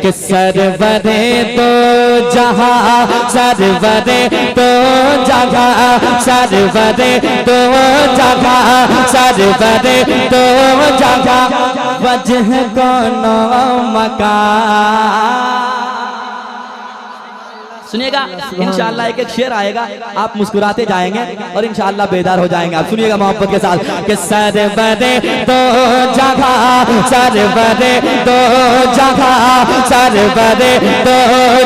कि सरवरे दो जहां सरवरे दो जगह सरवरे दो जगह सरवरे दो जगह वजह कोनो मकान। सुनिएगा इंशाअल्लाह एक एक शेर आएगा, आप मुस्कुराते जाएंगे और इंशाअल्लाह बेदार हो जाएंगे। आप सुनिएगा मोहब्बत के साथ कि सरवरे दो जगह सरवरे दो जगह सरवरे दो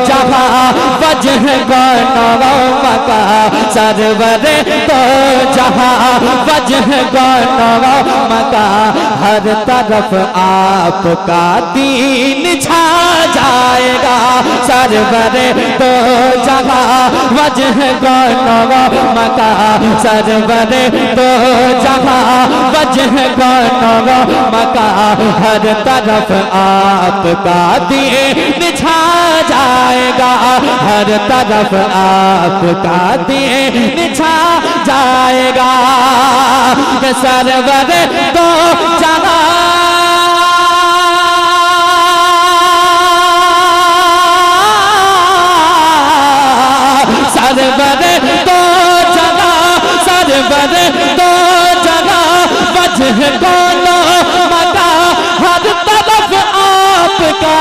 जगह वजह कोनो मकान सरवरे दो जगह वजह कोनो मकान। हर तरफ आपका दीन छा जाएगा सरवरे दो जगह वजह कोनो मकान सरवरे दो जगह वजह कोनो मकान। हर तरफ आपका दीन छा जाएगा हर तरफ आपका दीन छा जाएगा सरवरे दो जगह सरवरे दो जगह सरवरे दो जगह वजह कोनो मकान। हर तरफ आपका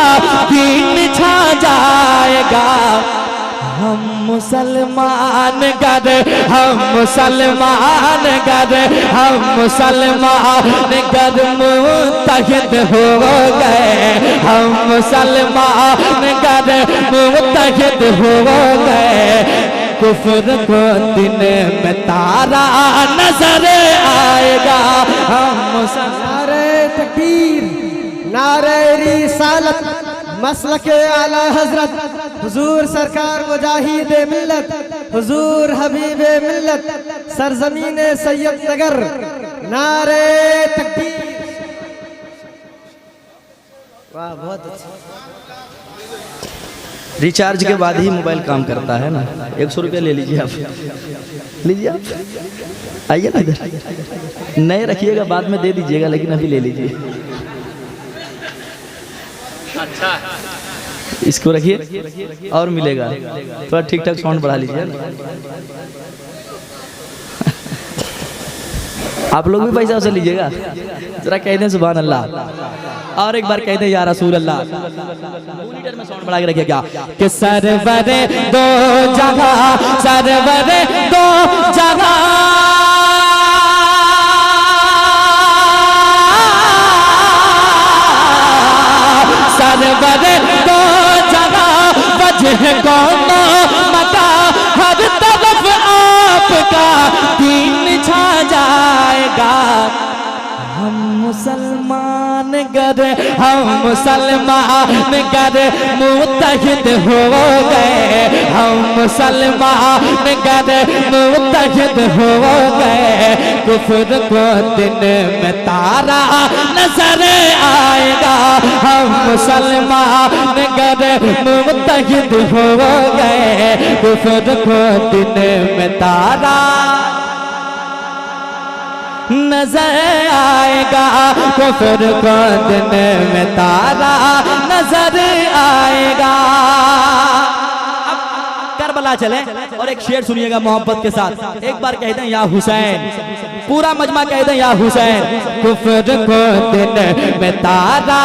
दीन छा जाएगा। हम मुसलमान गर हम मुसलमान गर हम मुसलमान गर मुत्तहिद हो गए हम मुसलमान गर मुत्तहिद हो गए। कुफ्र को दिन में तारा नजर आएगा। हम नारे तकबीर नारे रिसालत मसलके आला हजरत हुजूर सरकार मुजाहिद मिल्लत हुजूर हबीब मिल्लत सरजमीन सैयद नगर नारे तकबीर। वाह बहुत अच्छा। रिचार्ज के बाद ही मोबाइल काम करता है ना। 100 रुपया ले लीजिए आप लीजिए आप आइए ना इधर नए रखिएगा बाद में दे दीजिएगा लेकिन अभी ले लीजिए। अच्छा इसको रखिए और मिलेगा। थोड़ा ठीक ठाक साउंड बढ़ा लीजिए ना। आप लोग भी पैसा उसे लीजिएगा। जरा कह दें सुभान अल्लाह और एक बार कह दें या रसूल अल्लाह। लीटर में साउंड बढ़ा के रखिए क्या कि सरवरे दो जगह सरवरे दो जगह सरवरे दो जगह वजह कोनो मकान। हर तरफ आपका दीन छा जाएगा। हम मुसलमान गर हम मुसलमान गर मुत्तहिद हो गए हम मुसलमान गर मुत्तहिद हो गए। कुफ्र को दिन में तारा नजर आएगा। हम मुसलमान गर मुत्तहिद हो गए। कुफ्र को दिन में तारा नजर आएगा। कुफ्र को दिन में तारा नजर आएगा। अब करबला चले और एक शेर सुनिएगा मोहब्बत के साथ। एक बार कह दें या हुसैन पूरा मजमा कह दें या हुसैन। कुफ्र को दिन में तारा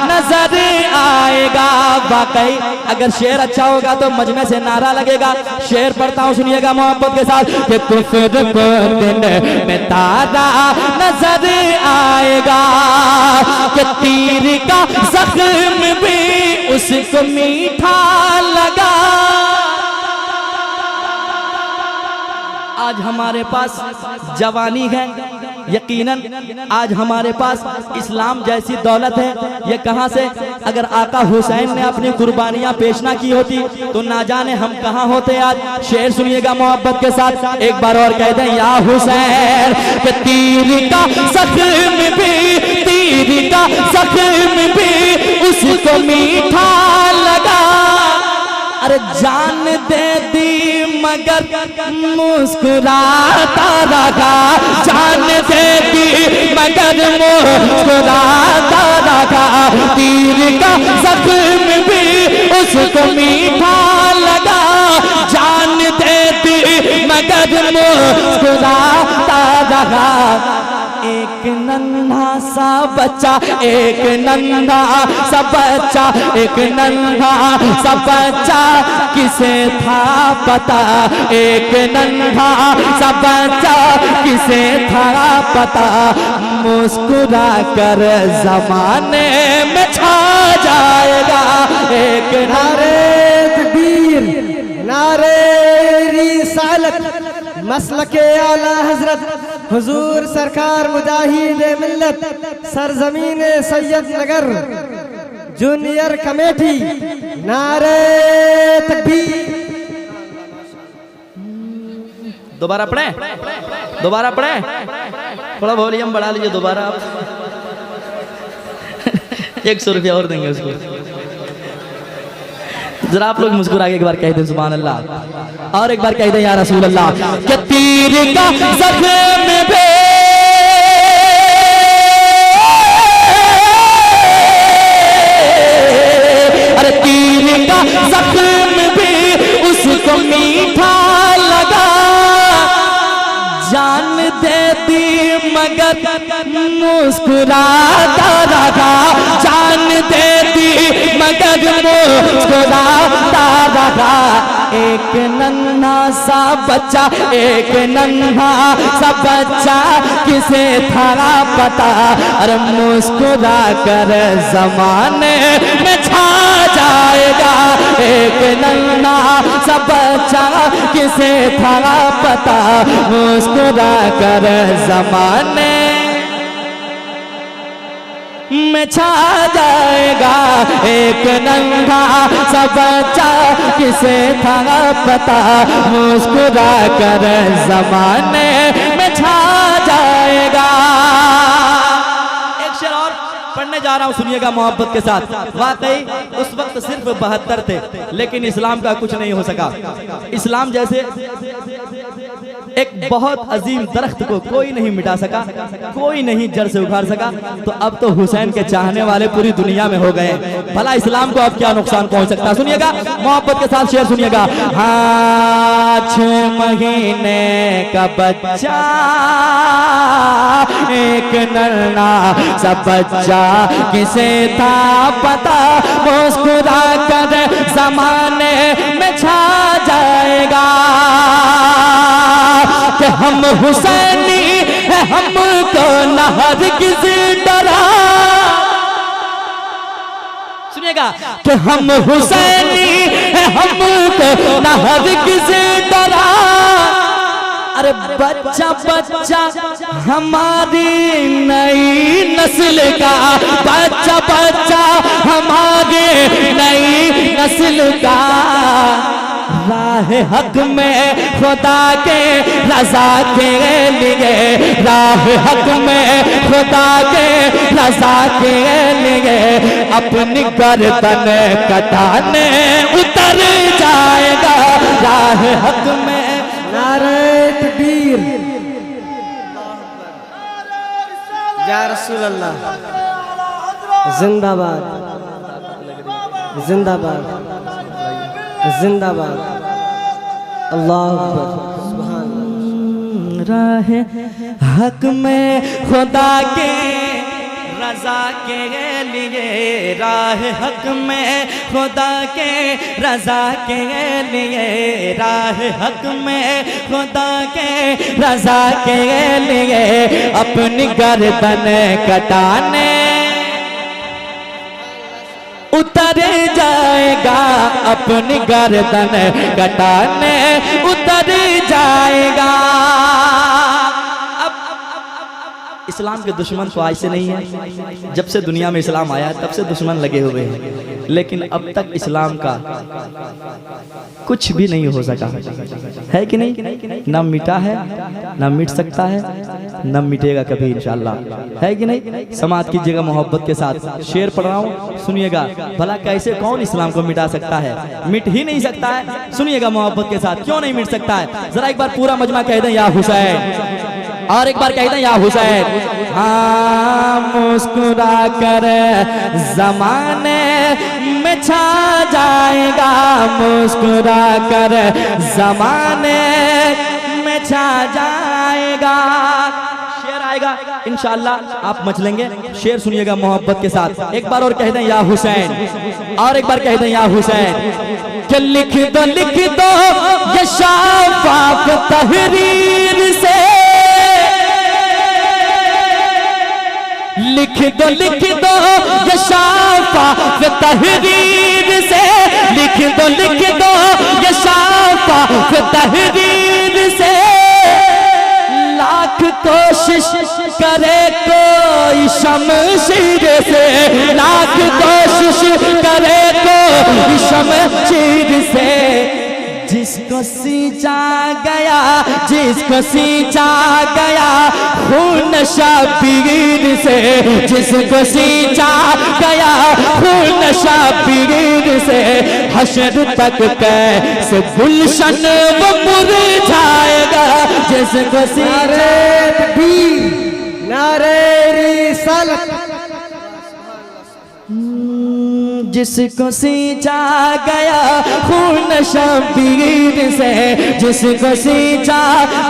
नजर आएगा। वाकई अगर शेर अच्छा होगा तो मजमे से नारा लगेगा। शेर पढ़ता हूँ सुनिएगा मोहब्बत के साथ कि कुफ्र को दिन में तारा नजर आएगा। कि तीर का जख्म भी उसको मीठा लगा। आज हमारे पास जवानी है यकीनन आज हमारे पास इस्लाम जैसी दौलत है। ये कहाँ से अगर आका हुसैन ने अपनी कुर्बानियाँ पेश ना की होती तो ना जाने हम कहाँ होते आज। शेर सुनिएगा मोहब्बत के साथ एक बार और कह दें या हुसैन। कि तीर का जख्म भी उसको मीठा लगा। अरे जान दे दी मगर मुस्कुराता रहा। जान दे दी मगर मुस्कुराता रहा। तीर का जख्म भी मुस्कुराता रहा। एक नन्हा सा बच्चा, एक नन्हा सा बच्चा, एक नन्हा सा बच्चा किसे था पता, एक नन्हा सा बच्चा किसे था पता, मुस्कुरा कर जमाने में छा जाएगा। एक नारे तकबीर, नारे रिसालत, मसलके आला हजरत हुजूर सरकार मुजाहिद मिल्लत सरजमीन सैयद नगर जूनियर कमेटी, नारे तकबीर। दोबारा पढ़े, दोबारा पढ़े, थोड़ा वॉल्यूम बढ़ा लीजिए दोबारा आप। 100 रुपया और देंगे उसको। जरा आप लोग मुस्कुरा के एक बार कह दें सुभान अल्लाह, और एक बार कह दें या रसूल अल्लाह। कि तीर का जख्म पे अरे तीर का जख्म भी उसको मीठा लगा, जान देती मगर मुस्कुराता रहा, जान देती मगर मुस्कुराता रहा। एक नन्हा सा बच्चा, एक नन्हा सा बच्चा किसे था पता, अरे मुस्कुरा कर जमाने में छा जाएगा। एक नन्हा सा बच्चा किसे था पता, मुस्कुरा कर जमाने में छा जाएगा। एक नन्हा सा बच्चा किसे था पता, मुस्कुरा कर जमाने में छा जाएगा। एक शेर और पढ़ने जा रहा हूं, सुनिएगा मोहब्बत के साथ। वाकई उस वक्त सिर्फ 72 थे, लेकिन इस्लाम का कुछ नहीं हो सका। इस्लाम जैसे एक बहुत अजीम दरख्त को कोई नहीं मिटा सका, कोई नहीं जड़ से उखाड़ सका। तो अब तो हुसैन के चाहने वाले पूरी दुनिया में हो गए। भला इस्लाम को अब क्या नुकसान पहुंच सकता है? सुनिएगा मोहब्बत के साथ शेर सुनिएगा। हाँ 6 महीने का बच्चा, एक नन्हा सा बच्चा किसे था पता, मुस्कुरा कर जमाने में छा जाएगा। कि हम हुसैनी है, हमको न हरगिज़ डरा। सुनिएगा कि हम हुसैनी है, हमको न हरगिज़ डरा। अरे बच्चा बच्चा हमारी नई नस्ल का, बच्चा बच्चा हमारे नई नस्ल का, राह हक में खुदा के रजा के लिए, राह हक में खुदा के रजा के लिए, अपनी गर्दन कटाने उतर जाएगा। राह हक में नारे तकबीर, या रसूल अल्लाह, जिंदाबाद जिंदाबाद जिंदाबाद, अल्लाह अकबर, सुभान अल्लाह। राह हक में खुदा के रजा के लिए, राह हक में खुदा के रजा के लिए, राह हक में खुदा के रजा के लिए, अपनी गर्दन कटाने उतर जाएगा, अपनी गर्दन कटाने उतर जाएगा। इस्लाम के दुश्मन तो आज से नहीं है, जब से दुनिया में इस्लाम आया तब से दुश्मन लगे हुए हैं, लेकिन अब तक इस्लाम का कुछ भी नहीं हो सका है कि नहीं? न मिटा है, न मिट सकता है, न मिटेगा कभी इंशाअल्लाह, है कि नहीं? समाज कीजिएगा मोहब्बत के साथ। शेर पढ़ रहा हूँ, सुनिएगा। भला कैसे कौन इस्लाम को मिटा सकता है? मिट ही नहीं सकता है। सुनिएगा मोहब्बत के साथ, क्यों नहीं मिट सकता है? जरा एक बार पूरा मजमा कह दें या हुसैन, और एक बार कह दें या हुसैन। हाँ मुस्कुरा कर जमाने में छा जाएगा, मुस्कुरा कर जमाने में छा जाएगा। शेर आएगा इंशाअल्लाह आप मचलेंगे। शेर सुनिएगा मोहब्बत के साथ। एक बार और कह दें या हुसैन, और एक बार कह दें या हुसैन। कि लिख दो ये शाफाफ तहरीर से, लिख दो ये शाफाफ तहरीर से, लिख दो ये शाफाफ तहरीर से। लाख कोशिश करे कोई शमशीर से, लाख कोशिश करे कोई शमशीर से। जिसको सींचा गया, जिसको सींचा गया खून शबीर से, जिसको सींचा गया खून शबीर से। हश्र तक कैसे गुलशन वो मुरझाएगा, जिसको नारे तकबीर, नारे रिसालत। जिसको सींचा गया खून शबीर से, जिसको सींचा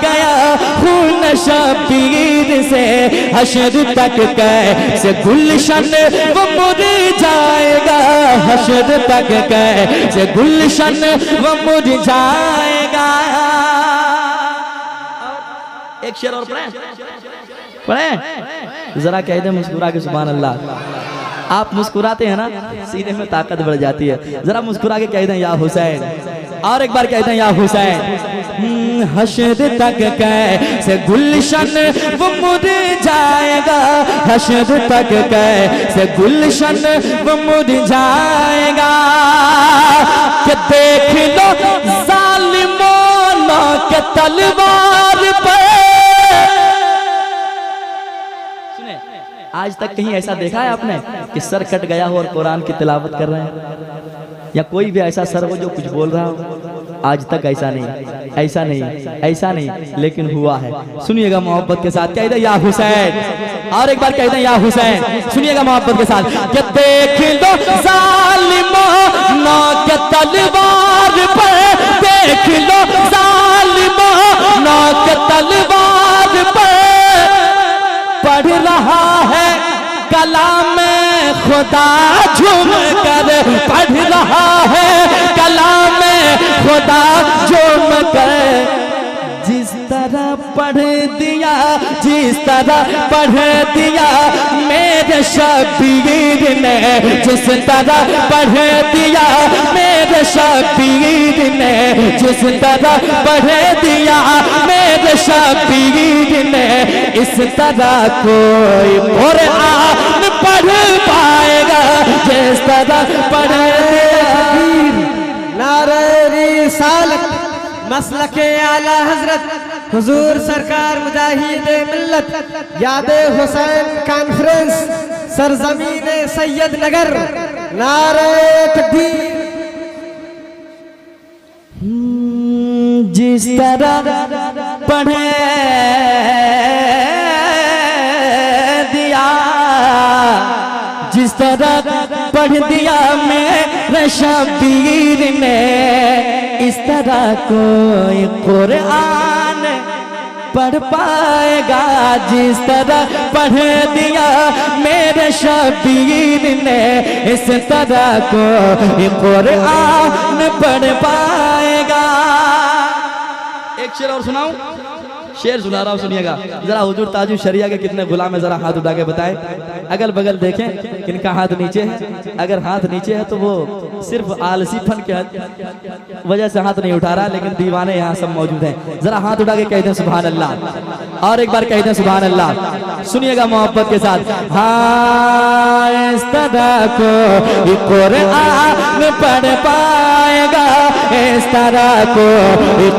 गया खून शबीर से। हश्र तक कैसे गुलशन वो मुरझाएगा, हश्र तक कैसे गुलशन वो मुरझाएगा। एक शेर और पढ़े जरा कह दे मुस्कुरा के सुभान अल्लाह। आप मुस्कुराते हैं ना सीने में ताकत बढ़ जाती है। जरा मुस्कुरा के कह दें या हुसैन, और एक बार कह दें या हुसैन। हश्र तक कैसे गुलशन वो मुरझाएगा, हश्र तक कैसे गुलशन वो मुरझाएगा। कि देख लो जालिमों के तलवार पर। आज तक कहीं ऐसा देखा है आपने कि सर कट गया हो और कुरान की तिलावत कर रहे हैं, या कोई भी ऐसा सर हो जो कुछ बोल रहा हो? आज तक ऐसा नहीं, ऐसा नहीं, ऐसा नहीं, लेकिन हुआ है। सुनिएगा मोहब्बत के साथ, कह दे या हुसैन, और एक बार कह दे या हुसैन। सुनिएगा मोहब्बत के साथ। कि देख लो जालिमों के तलवार पर, देख लो जालिमों के तलवार पर। पढ़ रहा है कलाम खुदा झूम कर, पढ़ रहा है कलाम खुदा झूम कर। जिस तरह पढ़ दिया, जिस तरह पढ़ दिया मेरे शबीर ने, जिस तरह पढ़ दिया मेरे शबीर ने, जिस तरह पढ़ दिया मेरे शबीर ने। इस तरह कोई कुरान पढ़ पाएगा जिस तरह पढ़ दिया। नारे रिसालत, मसलके आला हजरत हुजूर सरकार मुजाहिद मिल्लत याद हुसैन कॉन्फ्रेंस सरजमीन सैयद नगर। नारे तकबीर। जिस तरह पढ़े दिया, जिस तरह पढ़ दिया मेरे शबीर ने, इस तरह कोई कुरान पढ़ पाएगा। जिस तरह पढ़ दिया मेरे शबीर ने, इस तरह कोई कुरान पढ़ पाएगा। एक शेर और सुनाऊं? शेर सुना रहा हूं, सुनिएगा जरा। हुजूर ताजु शरिया के कितने गुलाम है, जरा हाथ उठा के बताएं। अगल बगल देखें किनका हाथ नीचे है। अगर हाथ नीचे है तो वो सिर्फ आलसीपन के वजह से हाथ नहीं उठा रहा, लेकिन दीवाने यहाँ सब मौजूद हैं। जरा हाथ उठा के कह दें सुभान अल्लाह, और एक बार कह दें सुभान अल्लाह। सुनिएगा मोहब्बत के साथ। हाँ, इस तरह को कुरान पढ़ पाएगा, इस तरह को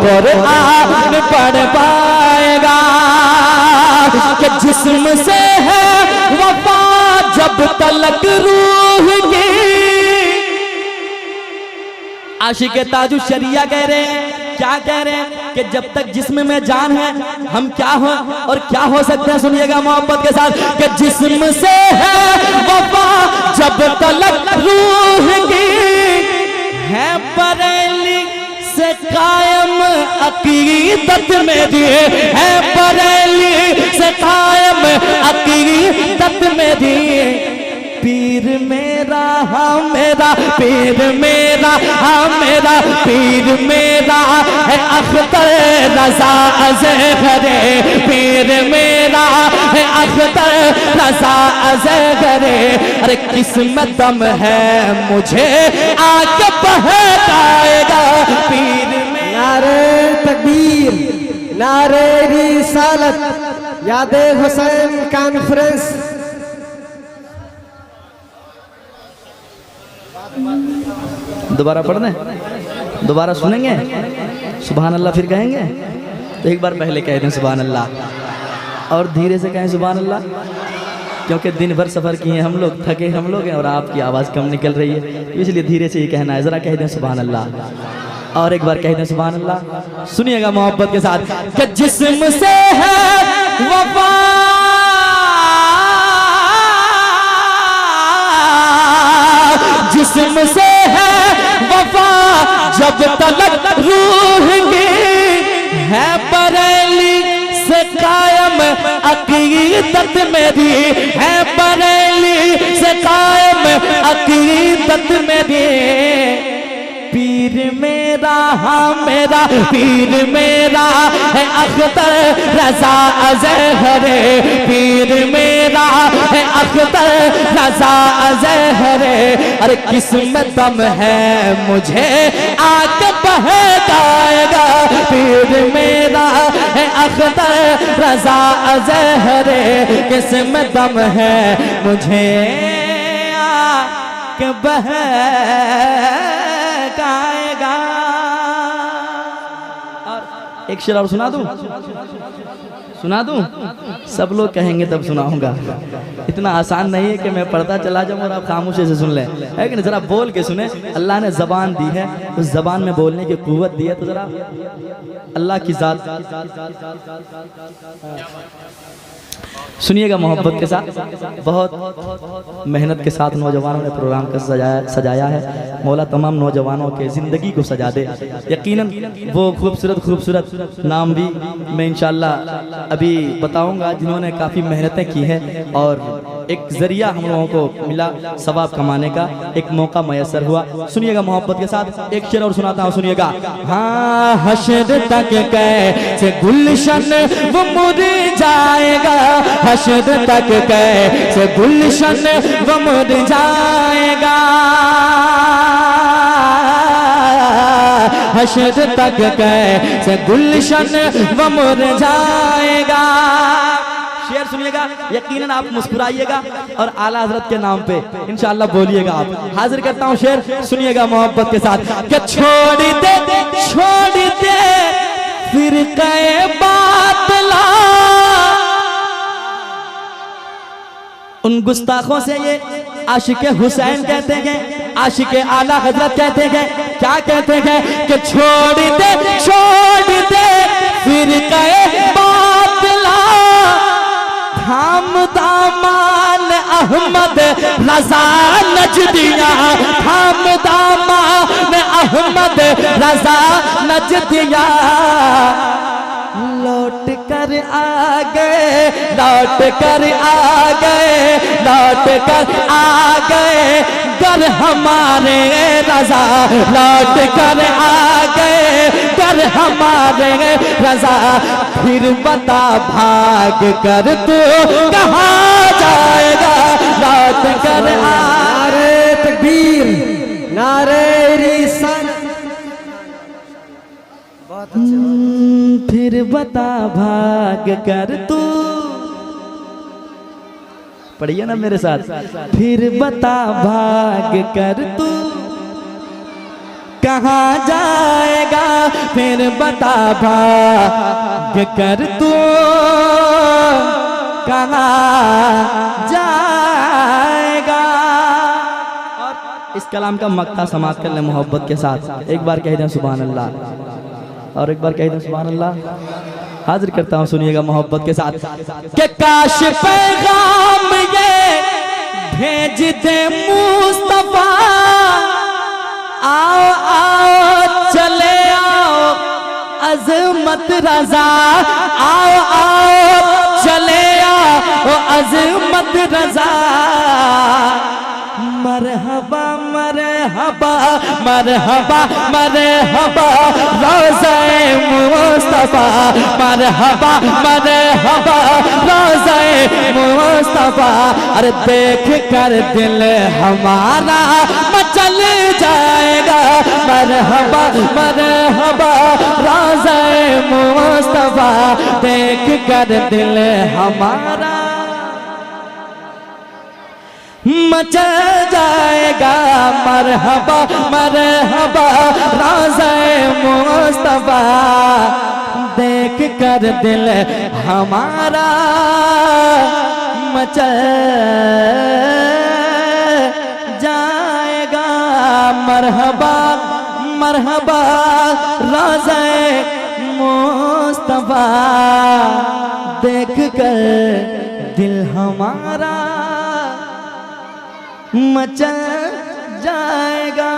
कुरान पढ़ पाएगा। कि जिस्म से है वफा जब तलक रूह की। आशिक ताजु शरिया कह रहे हैं, क्या कह रहे हैं? कि जब तक जिस्म में जान है हम क्या हो और क्या हो सकते हैं। सुनिएगा मोहब्बत के साथ। कि जिस्म से है वफा जब तलक रूह की, है बरेली से कायम अकीदत मेरी है बरेली से कायम अकीदत मेरी। पीर मेरा हाँ मेरा पीर मेरा हाँ मेरा पीर मेरा है अख्तर रज़ा अज़हरे। पीर मेरा है अख्तर रज़ा अज़हरे। अरे किस्मत दम है मुझे आके बहकाएगा पीर में। नारे तकबीर, नारे रिसालत, यादे हुसैन कॉन्फ्रेंस। दोबारा पढ़ दें, दोबारा सुनेंगे सुभान अल्लाह फिर कहेंगे? तो एक बार पहले कह दें सुभान अल्लाह और धीरे से कहें सुभान अल्लाह, क्योंकि दिन भर सफ़र किए हम लोग, थके हम लोग हैं और आपकी आवाज़ कम निकल रही है, इसलिए धीरे से ही कहना है। ज़रा कह दें सुभान अल्लाह और एक बार कह दें सुभान अल्लाह। सुनिएगा मोहब्बत के साथ कि जिस्म से है वफा जिस्म से है वफा जब तलक रूह की है बरेली से कायम अकीदत मेरी है बरेली से कायम अकीदत मेरी। पीर मेरा हाँ मेरा पीर मेरा है अख्तर रज़ा अज़हरे। पीर मेरा है अख्तर रज़ा अज़हरे। अरे किस्मत दम है मुझे आके बहकाएगा पीर मेरा है अख्तर रज़ा अज़हरे। किस्मत दम है मुझे आके बहकाएगा। और एक शेर और सुना दूं? सुना दूं? सब लोग कहेंगे तब सुनाऊंगा। इतना आसान नहीं है कि मैं पढ़ता चला जाऊं और आप खामोशी से सुन लें, है कि नहीं? जरा बोल के सुने। अल्लाह ने जबान दी है, उस जबान में बोलने की कुव्वत दी है, तो जरा अल्लाह की जात सुनिएगा मोहब्बत के साथ। बहुत मेहनत के साथ नौजवानों ने प्रोग्राम का सजाया है। मौला तमाम नौजवानों के ज़िंदगी को सजा दे। यकीनन वो खूबसूरत नाम भी मैं इंशाअल्लाह अभी बताऊंगा, जिन्होंने काफ़ी मेहनतें की हैं और एक ज़रिया हम लोगों को मिला सवाब कमाने का, एक मौका मैसर हुआ। सुनिएगा मोहब्बत के साथ, एक शेर और सुनाता हूँ, सुनिएगा। हाँ हश्र तक कैसे गुलशन वो मुरझाएगा, हश्र तक कैसे गुलशन वो मुरझाएगा, हश्र तक कैसे गुलशन वो मुरझाएगा। शेर सुनिएगा, यकीनन आप मुस्कुराइएगा और आला हजरत के नाम पे इंशाअल्लाह बोलिएगा आप। हाजिर करता हूँ शेर, सुनिएगा मोहब्बत के साथ। कि छोड़ दे फिर कहे बातला, उन गुस्ताखों से ये आशिक हुसैन कहते हैं, आशिक आला हजरत कहते हैं, क्या कहते हैं? कि छोड़ दे फिर कहे बातला, हम दामान अहमद रज़ा नजदिया, हम दामान अहमद रज़ा नजदिया। लौट कर आ गए, लौट कर आ गए, लौट कर आ गए कर हमारे रज़ा, लौट कर आ गए कर हमारे रज़ा। फिर बता भाग कर तू कहाँ जाएगा, लौट कर आ। नारे तकबीर, नारे रिसालत। फिर बता भाग कर तू, पढ़िए ना मेरे साथ। फिर बता भाग कर तू कहाँ जाएगा, फिर बता भाग कर तू कहाँ जाएगा। और इस कलाम का मक्ता समाप्त कर ले मोहब्बत के साथ। एक बार कह दें सुभान अल्लाह और एक बार कह दें सुभान अल्लाह। हाजिर करता हूँ, सुनिएगा मोहब्बत के साथ। कि काश पैगाम ये भेज दे मुस्तफा, आओ आओ चले आओ अजमत रजा, आओ आओ चले आओ अजमत रजा। मरहबा मरहबा मरहबा मरहबा रोज़े मुस्तफा, मरहबा मरहबा रोज़े मुस्तफा। अरे देख कर दिल हमारा मचल जाएगा, मरहबा मरहबा रोज़े मुस्तफा। देख कर दिल हमारा मचल जाएगा, मरहबा मरहबा रोज़े मुस्तफा। देख कर दिल हमारा मचल जाएगा, मरहबा मरहबा रोज़े मुस्तफा। देख कर दिल हमारा मचल जाएगा।